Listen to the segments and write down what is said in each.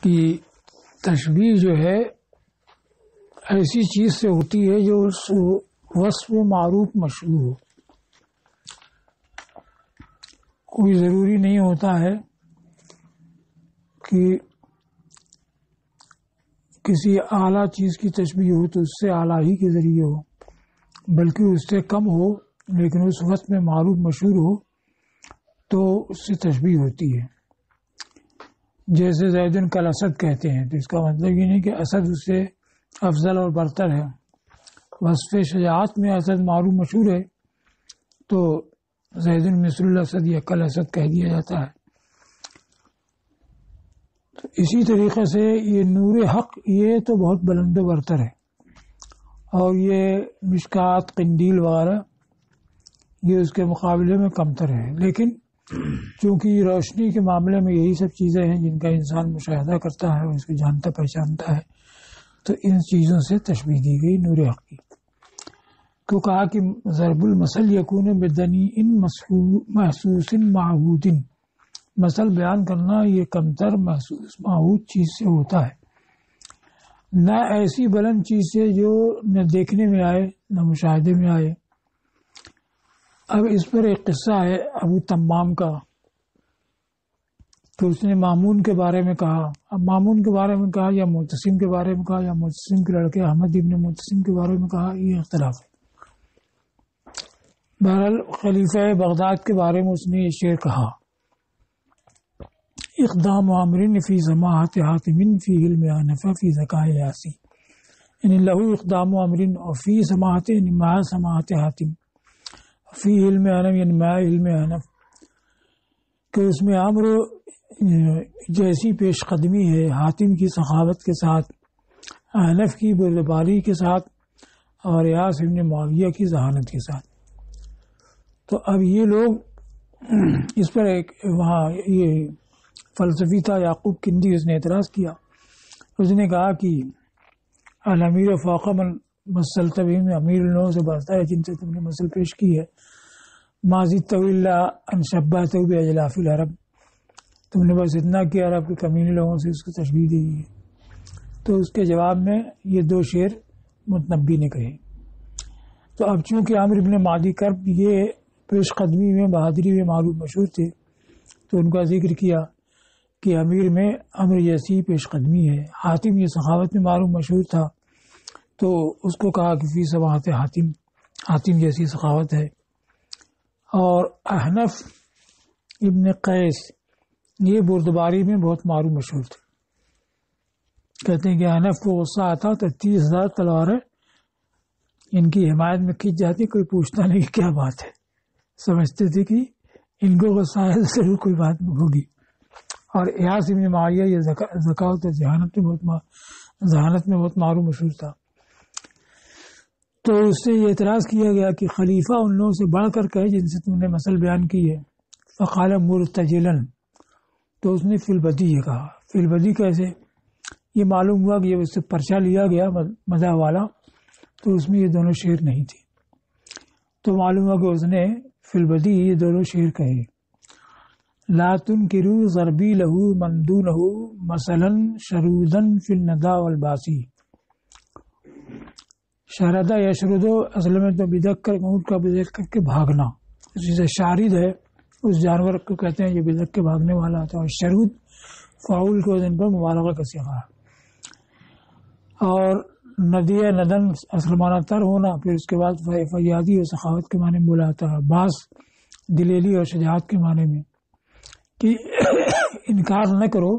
کہ تشبیہ جو ہے ایسی چیز سے ہوتی ہے جو وصف معروف مشہور ہو. کوئی ضروری نہیں ہوتا ہے کہ کسی اعلیٰ چیز کی تشبیہ ہو تو اس سے اعلیٰ ہی کے ذریعے ہو، بلکہ اس سے کم ہو لیکن اس وقت میں معروف مشہور ہو تو اس سے تشبیہ ہوتی ہے. جیسے زید کل اسد کہتے ہیں تو اس کا مطلب یہ نہیں کہ اسد اس سے افضل اور برتر ہے. وصف شجاعت میں اسد معروف مشہور ہے تو زید مثل الاسد یا کل اسد کہہ دیا جاتا ہے. تو اسی طریقے سے یہ نور حق یہ تو بہت بلند و برتر ہے، اور یہ مشکات قندیل وغیرہ یہ اس کے مقابلے میں کمتر ہے. لیکن چونکہ روشنی کے معاملے میں یہی سب چیزیں ہیں جن کا انسان مشاہدہ کرتا ہے اور اس کو جانتا پہچانتا ہے، تو ان چیزوں سے تشبیہ دی گئی نور حق کی. کو کہا کہ ضرب المثل یکون بدنی ان محسوس معہود، مثل بیان کرنا یہ کمتر محسوس معہود چیز سے ہوتا ہے، نہ ایسی بلند چیز سے جو نہ دیکھنے میں آئے نہ مشاہدے میں آئے. اب اس پر ایک قصہ ہے ابو تمام کا کہ اس نے مامون کے بارے میں کہا. اب مامون کے بارے میں کہا یا معتصم کے بارے میں کہا یا معتصم کے لڑکے احمد ابن معتصم کے بارے میں کہا، یہ اختلاف ہے. بہرحال خلیفہ بغداد کے بارے میں اس نے یہ شعر کہا، اقدام عامرین فی سماحت حاتم فی علم حنف فی ذکاء یاسی، یعنی لہو اقدام عامرین اور فی سماحت یعنی مع سماحت حاتم، فی علم حنف یعنی مع علم حنف، کہ اس میں عامر جیسی پیش قدمی ہے حاتم کی سخاوت کے ساتھ، حنف کی بردباری کے ساتھ، اور یاس ابن معاویہ کی ذہانت کے ساتھ. تو اب یہ لوگ اس پر ایک وہاں یہ فلسفی تھا یعقوب کندی، اس نے اعتراض کیا. اس نے کہا کہ الامیر فوق من مثلت به میں امیر لوگوں سے بڑھتا ہے جن سے تم نے مثل پیش کی ہے. ماضی طویل ان شبہت باجلاف العرب، تم نے بس اتنا کیا عرب کے کمینے لوگوں سے اس کو تشبیہ دی ہے. تو اس کے جواب میں یہ دو شعر متنبی نے کہے. تو اب چونکہ عامر ابن معدی کرب یہ پیش قدمی میں بہادری میں معروف مشہور تھے تو ان کا ذکر کیا کہ امیر میں امر جیسی پیش قدمی ہے. حاتم یہ سخاوت میں معروف مشہور تھا تو اس کو کہا کہ فی سماحت حاتم، حاتم جیسی سخاوت ہے. اور احنف ابن قیس یہ بردباری میں بہت معروف مشہور تھے. کہتے ہیں کہ احنف کو غصہ آتا تو 30,000 تلواریں ان کی حمایت میں کھینچ جاتی، کوئی پوچھتا نہیں کہ کیا بات ہے، سمجھتے تھے کہ ان کو غصہ آئے تو ضرور کوئی بات ہوگی. اور ایاس ابن معاویہ یہ ذکاوت اور ذہانت میں بہت معروف مشہور تھا. تو اس سے یہ اعتراض کیا گیا کہ خلیفہ ان لوگوں سے بڑھ کر کہے جن سے تم نے مثل بیان کی ہے. فقال مرتجلن، تو اس نے فی البدی یہ کہا. فی البدی کیسے؟ یہ معلوم ہوا کہ جب اس سے پرچہ لیا گیا مدح والا تو اس میں یہ دونوں شعر نہیں تھے، تو معلوم ہوا کہ اس نے فی البدی یہ دونوں شعر کہے. لا تنکروا ضربی لہو مندونہ مثلا شرودن فی الندى والباسی. شردہ یا شردو اصل میں تو بدک کر اونٹ کا بدک کر کے بھاگنا، اسی سے شارد ہے اس جانور کو کہتے ہیں جو بدک کے بھاگنے والا ہوتا ہے، اور شرود فاعول کے وزن پر مبالغہ کا صیغہ ہے. اور ندی ندن اصل معنی تر ہونا، پھر اس کے بعد فیادی اور سخاوت کے معنی میں بولا جاتا ہے. باس دلیلی اور شجاعت کے معنی میں، کہ انکار نہ کرو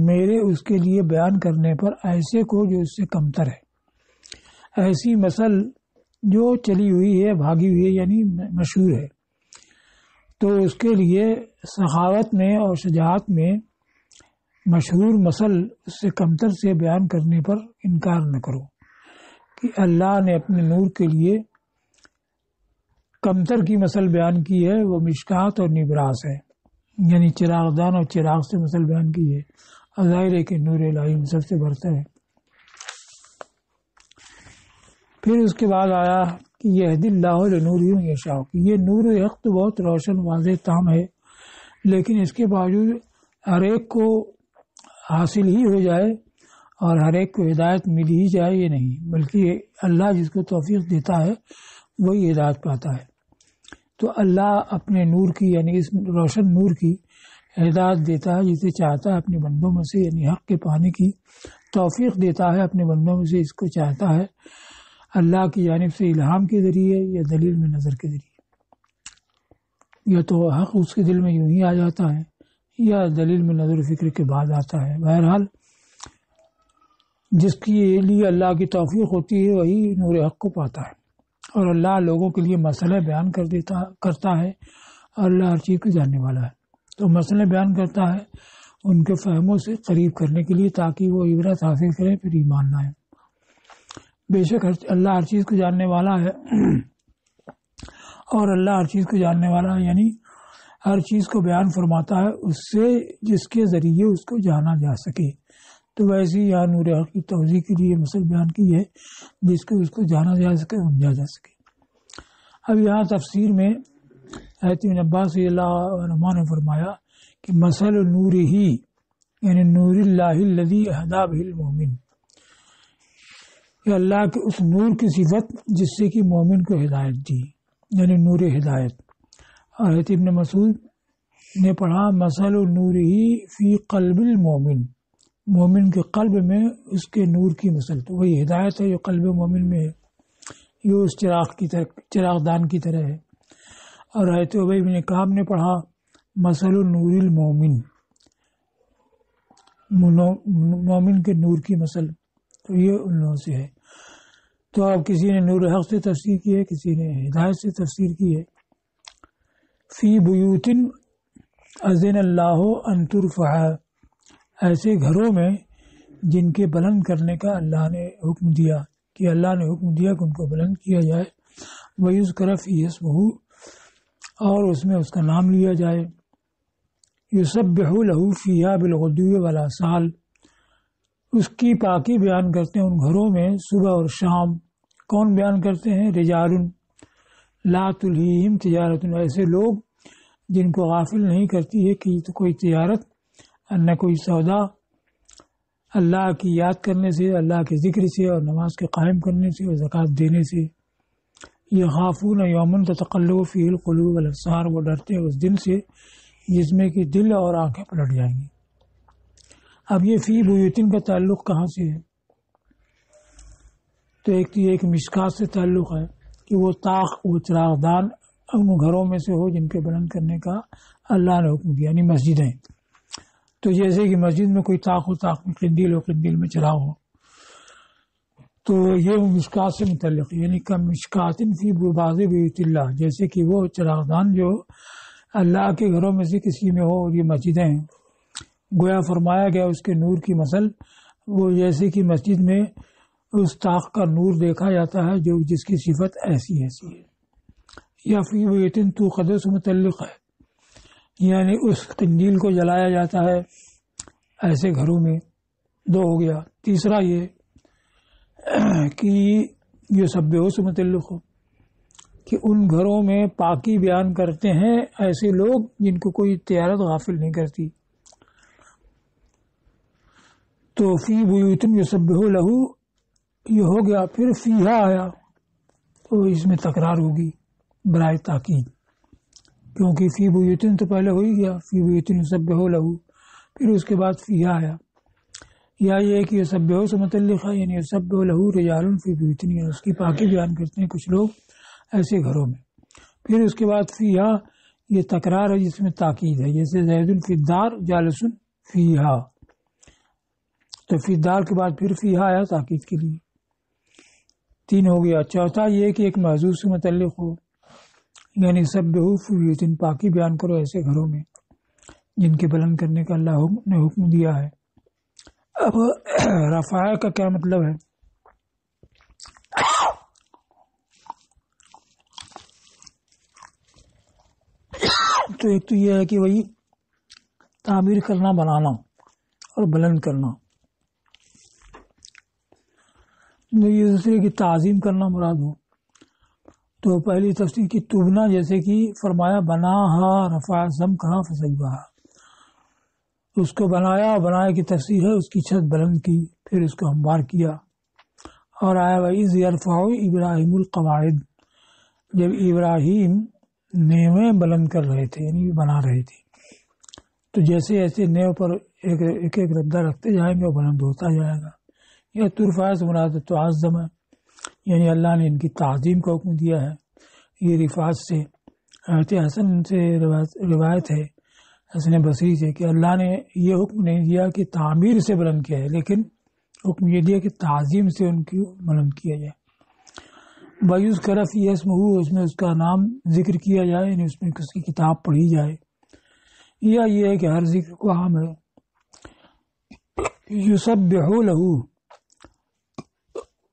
میرے اس کے لیے بیان کرنے پر ایسے کو جو اس سے کمتر ہے، ایسی مثل جو چلی ہوئی ہے بھاگی ہوئی ہے یعنی مشہور ہے، تو اس کے لیے سخاوت میں اور شجاعت میں مشہور مثل اس سے کمتر سے بیان کرنے پر انکار نہ کرو. کہ اللہ نے اپنے نور کے لیے کمتر کی مثل بیان کی ہے، وہ مشکات اور نبراس ہے، یعنی چراغ دان اور چراغ سے مثل بیان کی ہے. ظاہر ہے کہ نور الہی سب سے برتر ہے. پھر اس کے بعد آیا کہ یہدی اللہ لنورہ من یشاء، کہ یہ نور حق تو بہت روشن واضح تام ہے، لیکن اس کے باوجود ہر ایک کو حاصل ہی ہو جائے اور ہر ایک کو ہدایت مل ہی جائے یہ نہیں، بلکہ اللہ جس کو توفیق دیتا ہے وہی ہدایت پاتا ہے۔ تو اللہ اپنے نور کی یعنی اس روشن نور کی ہدایت دیتا ہے جسے چاہتا ہے اپنے بندوں میں سے، یعنی حق کے پانے کی توفیق دیتا ہے اپنے بندوں میں سے، اس کو چاہتا ہے اللہ کی جانب سے الہام کے ذریعے یا دلیل میں نظر کے ذریعے، یا تو حق اس کے دل میں یوں ہی آ جاتا ہے یا دلیل میں نظر و فکر کے بعد آتا ہے۔ بہرحال جس کے لیے اللہ کی توفیق ہوتی ہے وہی نور حق کو پاتا ہے، اور اللہ لوگوں کے لیے مسئلہ بیان کرتا ہے، اور اللہ ہر چیز کو جاننے والا ہے، تو مسئلہ بیان کرتا ہے ان کے فہموں سے قریب کرنے کے لیے تاکہ وہ عبرت حاصل کریں پھر ایمان لائیں۔ بے شک اللہ ہر چیز کو جاننے والا ہے، اور اللہ ہر چیز کو جاننے والا ہے یعنی ہر چیز کو بیان فرماتا ہے اس سے جس کے ذریعے اس کو جانا جا سکے۔ تو ویسے ہی یہاں نور حق کی توضیح کے لیے مثل بیان کی ہے جس کو اس کو جانا جا سکے، سمجھا جا سکے۔ اب یہاں تفسیر میں حضرت ابن عباس رضی اللہ عنہما نے فرمایا کہ مثل نور ہی یعنی نور اللہ الذی اہدی بہ المؤمن، کہ اللہ کے اس نور کی صفت جس سے کہ مومن کو ہدایت دی، یعنی نور ہدایت۔ اور حضرت ابن مسعود نے پڑھا مثل نور ہی فی قلب المومن، مومن کے قلب میں اس کے نور کی مثل، تو وہی ہدایت ہے جو قلب مومن میں ہے، یہ اس چراغ دان کی طرح ہے۔ اور حضرت ابی بن کعب نے پڑھا مثل نور المومن، مومن کے نور کی مثل، تو یہ ان لوگوں سے ہے۔ تو اب کسی نے نور حق سے تفسیر کی ہے، کسی نے ہدایت سے تفسیر کی ہے۔ فی بیوت اذن اللہ ان ترفع، ایسے گھروں میں جن کے بلند کرنے کا اللہ نے حکم دیا، کہ اللہ نے حکم دیا کہ ان کو بلند کیا جائے، وَيُذْكَرَ فِيهِ اسْمُهُ، اور اس میں اس کا نام لیا جائے، يُسَبِّحُ لَهُ فِيهَا بِالْغُدُوِّ وَالْآصَالِ، اس کی پاکی بیان کرتے ہیں ان گھروں میں صبح اور شام۔ کون بیان کرتے ہیں؟ رجال لا تلہیہم تجارت، ایسے لوگ جن کو غافل نہیں کرتی ہے کہ تو کوئی تجارت نہ کوئی سودا، اللہ کی یاد کرنے سے، اللہ کے ذکر سے، اور نماز کے قائم کرنے سے، اور زکوٰۃ دینے سے۔ یخافون یوما تتقلب فیہ القلوب والابصار، وہ ڈرتے ہیں اس دن سے جس میں کہ دل اور آنکھیں پلٹ جائیں گی۔ اب یہ فی بیوتن کا تعلق کہاں سے ہے؟ تو ایک مشکات سے تعلق ہے کہ وہ طاق، وہ چراغ دان ان گھروں میں سے ہو جن کے بلند کرنے کا اللہ نے حکم دیا، یعنی مسجدیں۔ تو جیسے کہ مسجد میں کوئی طاق ہو، طاق میں قندیل ہو، قندیل میں چراغ ہو، تو یہ مشکات سے متعلق ہے، یعنی کمشکات فی بعض بیوت اللہ، جیسے کہ وہ چراغ دان جو اللہ کے گھروں میں سے کسی میں ہو، اور یہ مسجدیں ہیں۔ گویا فرمایا گیا اس کے نور کی مثل وہ جیسے کہ مسجد میں اس طاق کا نور دیکھا جاتا ہے جو جس کی صفت ایسی ایسی ہے۔ یا فی بیتن توقد سے متعلق ہے، یعنی اس قندیل کو جلایا جاتا ہے ایسے گھروں میں، دو ہو گیا۔ تیسرا یہ کہ یہ سبحو سے متعلق ہو کہ ان گھروں میں پاکی بیان کرتے ہیں ایسے لوگ جن کو کوئی تجارت غافل نہیں کرتی۔ تو فی بیوتن یسبح لہ یہ ہو گیا، پھر فیہا آیا تو اس میں تکرار ہوگی برائے تاکید، کیونکہ فی بیوتن تو پہلے ہو ہی گیا، فی بیوتن یسبح لہ، پھر اس کے بعد فیہا آیا۔ یا یہ کہ یسبح سے متعلق ہے، یعنی یسبح لہ رجال فی بیوتن، یعنی اس کی پاکی بیان کرتے ہیں کچھ لوگ ایسے گھروں میں۔ پھر اس کے بعد فیہا یہ تکرار ہے جس میں تاکید ہے، جیسے زید فی الدار جالس فیہا، تو فی الدار کے بعد پھر فیہا آیا تاکید کے لیے۔ تین ہو گیا۔ چوتھا یہ کہ ایک محذوف سے متعلق ہو، یعنی سبحوا فی بیوتن، پاکی بیان کرو ایسے گھروں میں جن کے بلند کرنے کا اللہ نے حکم دیا ہے۔ اب رفع کا کیا مطلب ہے؟ تو ایک تو یہ ہے کہ وہی تعمیر کرنا، بنانا اور بلند کرنا، یہ دوسرے کی تعظیم کرنا مراد ہو۔ تو پہلی تفسیر کی تبنا، جیسے کہ فرمایا بنا ہا رفع ضم کہا فسیبہ، اس کو بنایا کی تفسیر ہے اس کی چھت بلند کی، پھر اس کو ہموار کیا، اور آیا وَإِذْ يَرْفَعُ إِبْرَاهِيمُ الْقَوَاعِدَ، جب ابراہیم نیویں بلند کر رہے تھے یعنی بنا رہے تھے، تو جیسے ایسے نیو پر ایک ردہ رکھتے جائیں گے وہ بلند ہوتا جائے گا۔ یہ ترفع سے مراد تعظم ہے، یعنی اللہ نے ان کی تعظیم کا حکم دیا ہے۔ یہ رفعت سے حضرت حسن سے روایت ہے حسن بصری سے کہ اللہ نے یہ حکم نہیں دیا کہ تعمیر سے بلند کیا ہے، لیکن حکم یہ دیا کہ تعظیم سے ان کی بلند کیا جائے۔ بایوز کرف یہ اسم ہو، اس میں اس کا نام ذکر کیا جائے، یعنی اس میں کس کی کتاب پڑھی جائے، یا یہ ہے کہ ہر ذکر کو عام ہے۔ یسبح لہو،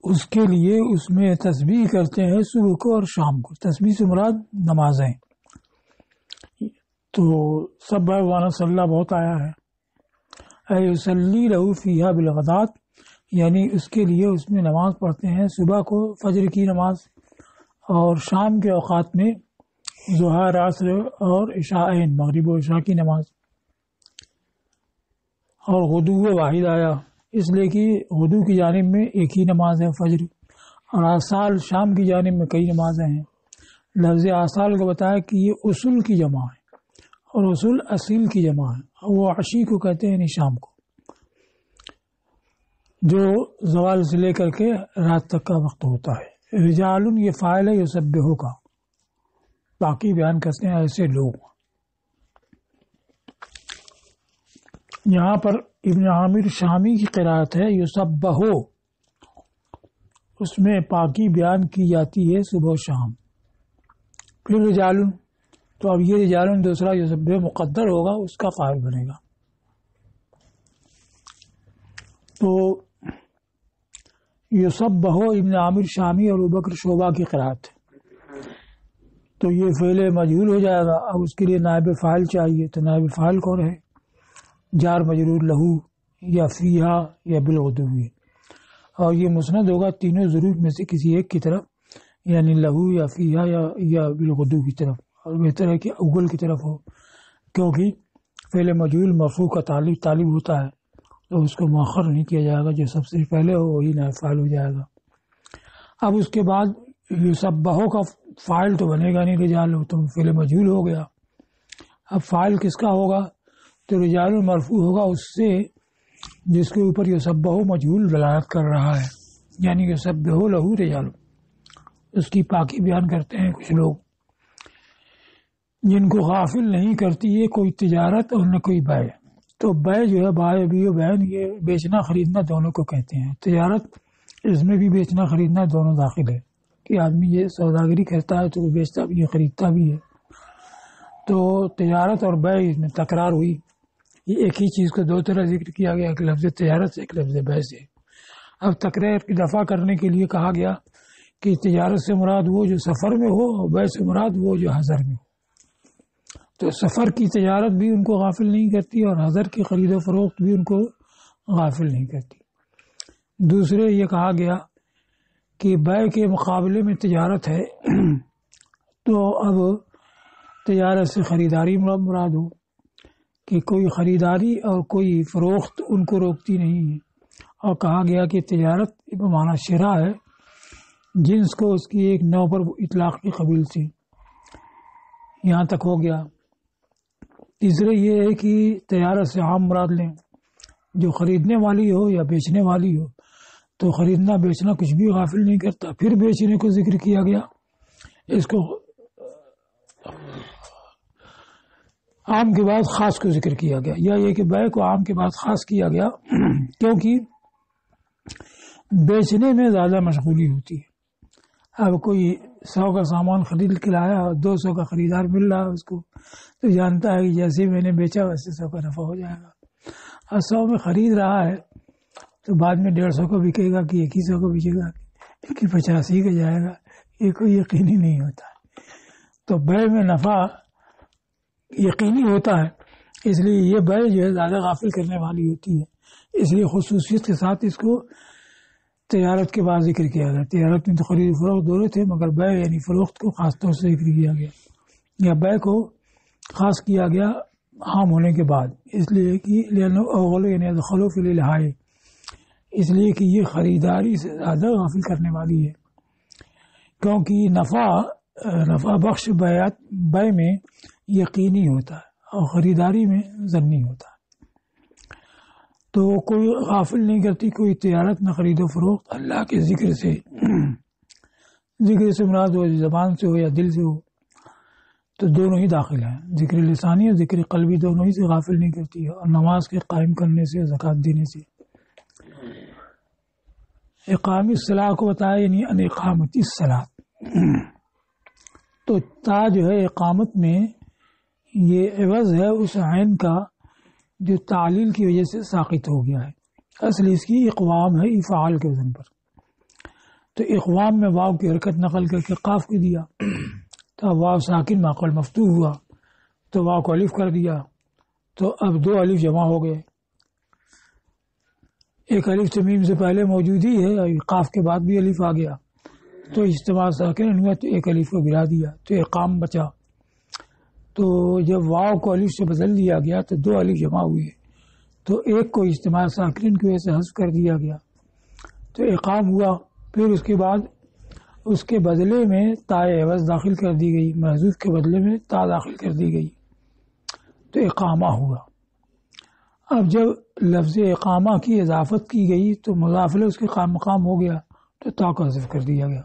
اس کے لیے اس میں تسبیح کرتے ہیں صبح کو اور شام کو، تسبیح سے مراد نمازیں۔ تو سبح وانا صلی بہت آیا ہے، یصلی لہو فیہا بالغدات، یعنی اس کے لیے اس میں نماز پڑھتے ہیں صبح کو فجر کی نماز، اور شام کے اوقات میں ظہر عصر اور عشاءین مغرب و عشاء کی نماز۔ اور غدو واحد آیا اس لیے کہ غدو کی جانب میں ایک ہی نماز ہے فجر، اور آصال شام کی جانب میں کئی نمازیں ہیں۔ لفظ آصال کو بتایا کہ یہ اصول کی جمع ہے، اور اصول اصیل کی جمع ہے، وہ عشی کو کہتے ہیں یعنی شام کو، جو زوال سے لے کر کے رات تک کا وقت ہوتا ہے۔ رجال یہ فاعل ہے یسبحو کا، باقی بیان کرتے ہیں ایسے لوگ۔ یہاں پر ابن عامر شامی کی قرأت ہے یسبحو، اس میں پاکی بیان کی جاتی ہے صبح و شام۔ پھر رجال، تو اب یہ رجال دوسرا یسبح مقدر ہوگا، اس کا فاعل بنے گا۔ تو یسبح ابن عامر شامی اور ابوبکر شعبہ کی قرأت، تو یہ فعل مجہول ہو جائے گا۔ اب اس کے لیے نائب فاعل چاہیے، تو نائب فاعل کون ہے؟ جار مجرور لہو یا فیہا یا بالغدو، اور یہ مسند ہوگا تینوں ضرور میں سے کسی ایک کی طرف، یعنی لہو یا فیہا یا بالغدو کی طرف، اور بہتر ہے کہ اول کی طرف ہو، کیونکہ فعل مجہول مرفوع کا طالب ہوتا ہے، تو اس کو مؤخر نہیں کیا جائے گا، جو سب سے پہلے ہو وہی نائب فاعل ہو جائے گا۔ اب اس کے بعد یسبحو کا فاعل تو بنے گا نہیں، رجال ہو تو فعل مجہول ہو گیا۔ اب فاعل کس کا ہوگا؟ تو رجال مرفوع ہوگا اس سے جس کے اوپر یسبحو مجہول دلالت کر رہا ہے، یعنی یسبحو لہو رجال، اس کی پاکی بیان کرتے ہیں کچھ لوگ جن کو غافل نہیں کرتی ہے کوئی تجارت اور نہ کوئی بائع۔ تو بائع جو ہے بائع بھی و بین، یہ بیچنا خریدنا دونوں کو کہتے ہیں۔ تجارت اس میں بھی بیچنا خریدنا دونوں داخل ہے، کہ آدمی یہ سوداگری کرتا ہے تو وہ بیچتا بھی ہے خریدتا بھی ہے۔ تو تجارت اور بائع اس میں تکرار ہوئی، یہ ایک ہی چیز کو دو طرح ذکر کیا گیا، ایک لفظ تجارت سے ایک لفظ بائع سے۔ اب تکرار کی دفع کرنے کے لیے کہا گیا کہ تجارت سے مراد وہ جو سفر میں ہو، اور بائع سے مراد وہ جو حضر میں ہو۔ تو سفر کی تجارت بھی ان کو غافل نہیں کرتی، اور حضر کی خرید و فروخت بھی ان کو غافل نہیں کرتی۔ دوسرے یہ کہا گیا کہ بائع کے مقابلے میں تجارت ہے، تو اب تجارت سے خریداری مراد ہو، کہ کوئی خریداری اور کوئی فروخت ان کو روکتی نہیں ہے۔ اور کہا گیا کہ تجارت بمعنی شراء ہے، جنس کو اس کی ایک نوع پر اطلاق کی قبیل سے، یہاں تک ہو گیا۔ تیسرے یہ ہے کہ تجارت سے عام مراد لیں، جو خریدنے والی ہو یا بیچنے والی ہو، تو خریدنا بیچنا کچھ بھی غافل نہیں کرتا۔ پھر بیچنے کو ذکر کیا گیا، اس کو عام کے بعد خاص کو ذکر کیا گیا، یا یہ کہ بائع کو عام کے بعد خاص کیا گیا، کیونکہ بیچنے میں زیادہ مشغولی ہوتی ہے۔ اب کوئی 100 کا سامان خرید کے لایا اور 200 کا خریدار مل رہا ہے اس کو، تو جانتا ہے کہ جیسے میں نے بیچا ویسے 100 کا نفع ہو جائے گا۔ اور 100 میں خرید رہا ہے تو بعد میں 150 کو بکے گا کہ 100 کو بکے گا کہ 85 کا جائے گا، یہ کوئی یقینی نہیں ہوتا۔ تو بائع میں نفع یقینی ہوتا ہے، اس لیے یہ بائع جو ہے زیادہ غافل کرنے والی ہوتی ہے، اس لیے خصوصیت کے ساتھ اس کو تجارت کے بعد ذکر کیا گیا۔ تجارت میں تو خرید و فروخت دونوں تھے، مگر بائع یعنی فروخت کو خاص طور سے ذکر کیا گیا، یا بائع کو خاص کیا گیا عام ہونے کے بعد، اس لیے کہ اول یعنی ادخلوا فی الالہائے، اس لیے کہ یہ خریداری سے زیادہ غافل کرنے والی ہے، کیونکہ نفع بخش بے میں یقینی ہوتا ہے اور خریداری میں ظنی ہوتا ہے۔ تو کوئی غافل نہیں کرتی کوئی تجارت نہ خرید و فروخت اللہ کے ذکر سے، ذکر سے مراد ہو زبان سے ہو یا دل سے ہو، تو دونوں ہی داخل ہیں، ذکر لسانی اور ذکر قلبی دونوں ہی سے غافل نہیں کرتی ہے، اور نماز کے قائم کرنے سے، زکوٰۃ دینے سے۔ اقام الصلاۃ کو بتایا، یعنی ان اقامت الصلاۃ، تو تا جو ہے اقامت میں یہ عوض ہے اس عین کا جو تعلیل کی وجہ سے ساقط ہو گیا ہے، اصل اس کی اقوام ہے افعال کے وزن پر، تو اقوام میں واو کی حرکت نقل کر کے قاف کی دیا، تو واو ساکن ماقبل مفتوح ہوا تو واو کو الف کر دیا، تو اب دو الف جمع ہو گئے، ایک الف تمیم سے پہلے موجود ہی ہے اور قاف کے بعد بھی الف آ گیا، تو اجتماع ساکن ہوا تو ایک الف کو گرا دیا تو اقام بچا۔ تو جب واو کو الف سے بدل دیا گیا تو دو الف جمع ہوئے، تو ایک کو اجتماع ساکن کی وجہ سے حذف کر دیا گیا تو اقام ہوا، پھر اس کے بعد اس کے بدلے میں تا عوض داخل کر دی گئی، محذوف کے بدلے میں تا داخل کر دی گئی تو اقامہ ہوا۔ اب جب لفظ اقامہ کی اضافت کی گئی تو مضاف الیہ اس کے قائم مقام ہو گیا تو تا کو حذف کر دیا گیا،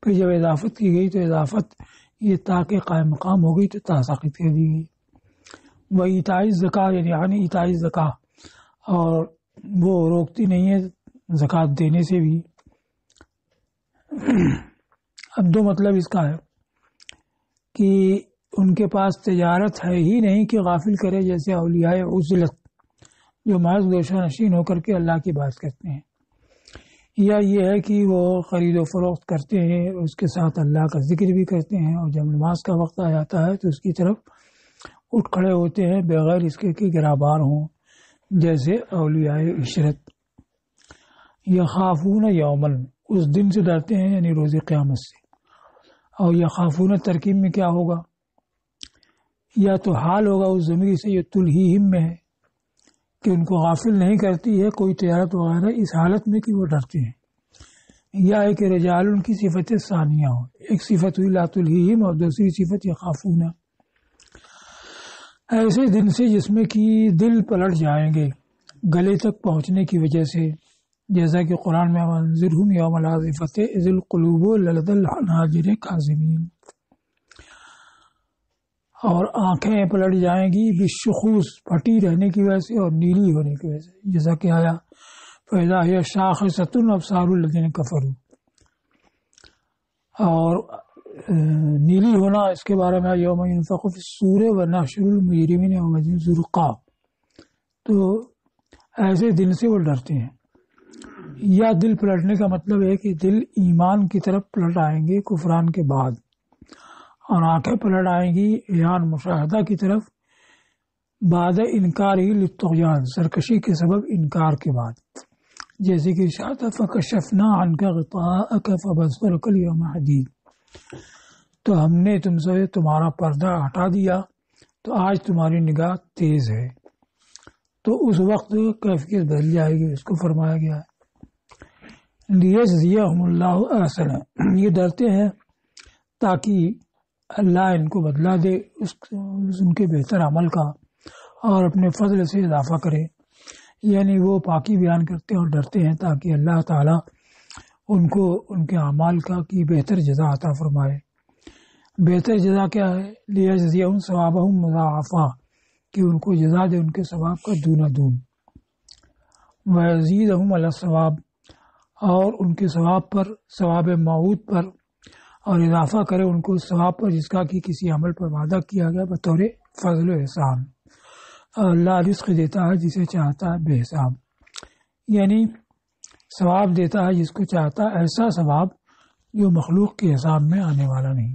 پھر جب اضافت کی گئی تو اضافت یہ تا کے قائم مقام ہو گئی تو تا ساقط کر دی گئی۔ وہ ایتاء الزکاۃ یعنی ایتاء الزکاۃ، اور وہ روکتی نہیں ہے زکوٰۃ دینے سے بھی۔ اب دو مطلب اس کا ہے کہ ان کے پاس تجارت ہے ہی نہیں کہ غافل کرے، جیسے اولیاء عزلت جو محض گوشہ نشین ہو کر کے اللہ کی بات کرتے ہیں، یا یہ ہے کہ وہ خرید و فروخت کرتے ہیں، اس کے ساتھ اللہ کا ذکر بھی کرتے ہیں، اور جب نماز کا وقت آ جاتا ہے تو اس کی طرف اٹھ کھڑے ہوتے ہیں بغیر اس کے کہ گرابار ہوں، جیسے اولیاء عشرت۔ یخافون یومن، اس دن سے ڈرتے ہیں یعنی روز قیامت سے، اور یخافون ترکیب میں کیا ہوگا؟ یا تو حال ہوگا اس ضمیر سے یہ تلہیہم میں ہے کہ ان کو غافل نہیں کرتی ہے کوئی تجارت وغیرہ اس حالت میں کہ وہ ڈرتے ہیں، یا ایک رجال ان کی صفت ثانیہ ہو، ایک صفت ہوئی لا تلہیہم اور دوسری صفت یخافون، ایسے دن سے جس میں کہ دل پلٹ جائیں گے گلے تک پہنچنے کی وجہ سے، جیسا کہ قرآن میں وانذرہم یوم العاصفۃ اذ القلوب لدی الحناجر کاظمین، اور آنکھیں پلٹ جائیں گی بالشخوص، پھٹی رہنے کی وجہ سے اور نیلی ہونے کی وجہ سے، جیسا کہ آیا فإذا هي شاخصۃ أبصار الذین کفروا، اور نیلی ہونا اس کے بارے میں یوم ينفخ فی الصور ونحشر المجرمین یومئذ زرقا، تو ایسے دن سے وہ ڈرتے ہیں۔ یا دل پلٹنے کا مطلب ہے کہ دل ایمان کی طرف پلٹ آئیں گے کفران کے بعد، اور آنکھیں پلٹ آئیں گی عیان مشاہدہ کی طرف بعد انکار ہی للطغیان، سرکشی کے سبب انکار کے بعد، جیسے کہ ارشاد فکشفنا عنک غطاءک فبصرک اليوم حدید، تو ہم نے تم سے تمہارا پردہ ہٹا دیا تو آج تمہاری نگاہ تیز ہے، تو اس وقت کیفیت بدل جائے گی، اس کو فرمایا گیا ہے لیجزیہم اللہ احسن، یہ ڈرتے ہیں تاکہ اللہ ان کو بدلہ دے ان کے بہتر عمل کا اور اپنے فضل سے اضافہ کرے، یعنی وہ پاکی بیان کرتے اور ڈرتے ہیں تاکہ اللہ تعالیٰ ان کو ان کے اعمال کا کی بہتر جزا عطا فرمائے۔ بہتر جزا کیا ہے؟ لیجزیہم ثوابہم مضاعفا، کہ ان کو جزا دے ان کے ثواب کا دونا دون، ویزیدہم علی الثواب، اور ان کے ثواب پر، ثواب موعود پر، اور اضافہ کرے ان کو ثواب پر جس کا کہ کسی عمل پر وعدہ کیا گیا بطور فضل و احسان۔ اللہ رزق دیتا ہے جسے چاہتا ہے بے حساب، یعنی ثواب دیتا ہے جس کو چاہتا ہے ایسا ثواب جو مخلوق کے حساب میں آنے والا نہیں۔